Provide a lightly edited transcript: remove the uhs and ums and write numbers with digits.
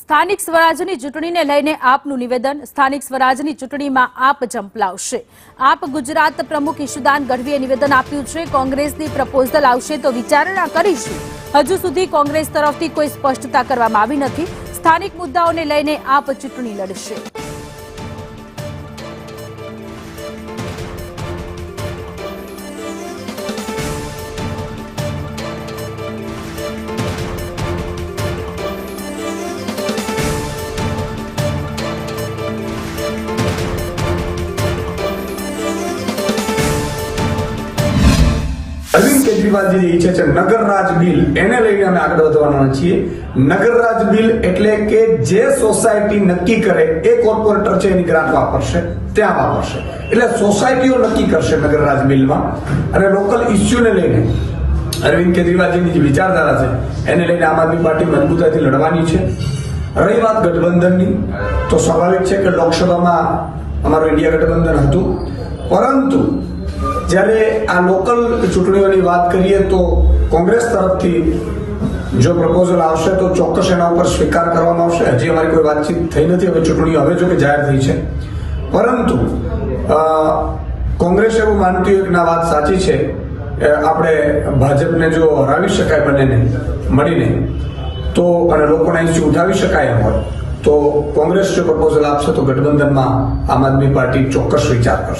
સ્થાનિક સ્વરાજની ચૂંટણીને લઈને આપનું નિવેદન। સ્થાનિક સ્વરાજની ચૂંટણીમાં આપ ઝંપલાવશે। આપ ગુજરાત પ્રમુખ ઈશુદાન ગઢવીએ નિવેદન આપ્યું છે, કોંગ્રેસની પ્રપોઝલ આવશે તો વિચારણા કરીશું। હજુ સુધી કોંગ્રેસ તરફથી કોઈ સ્પષ્ટતા કરવામાં આવી નથી। સ્થાનિક મુદ્દાઓને લઈને આપ ચૂંટણી લડશે। अरविंद केजरीवाल जी ઈચ્છે છે નગર રાજ બિલ, એને લઈને અમે આગળ વધવાના છીએ। નગર રાજ બિલ એટલે કે જે સોસાયટી નક્કી કરે એ કોર્પોરેટર છે એની ગ્રાન્ટ વાપરશે, ત્યાં વાપરશે, એટલે સોસાયટીઓ નક્કી કરશે નગર રાજ બિલમાં। અને લોકલ ઇસ્યુને લઈને અરવિંદ કેજરીવાલજીની જે વિચારધારા છે એને લઈને આમ આદમી પાર્ટી મજબૂતાઈથી લડવાની છે। રહી વાત ગઠબંધનની, તો સ્વાભાવિક છે કે લોકસભામાં અમારું ઇન્ડિયા ગઠબંધન હતું, પરંતુ જ્યારે આ લોકલ ચૂંટણીઓની વાત કરીએ તો કોંગ્રેસ તરફથી જો પ્રપોઝલ આવશે તો ચોક્કસ એના ઉપર સ્વીકાર કરવામાં આવશે। હજી અમારી કોઈ વાતચીત થઈ નથી, હવે ચૂંટણીઓ હવે જો કે જાહેર થઈ છે, પરંતુ કોંગ્રેસ એવું માનતી હોય કે ના વાત સાચી છે, આપણે ભાજપને જો હરાવી શકાય બંનેને મળીને તો અને લોકોને અહીંથી ઉઠાવી શકાય એમ હોય તો કોંગ્રેસ જો પ્રપોઝલ આપશે તો ગઠબંધનમાં આમ આદમી પાર્ટી ચોક્કસ વિચાર કરશે।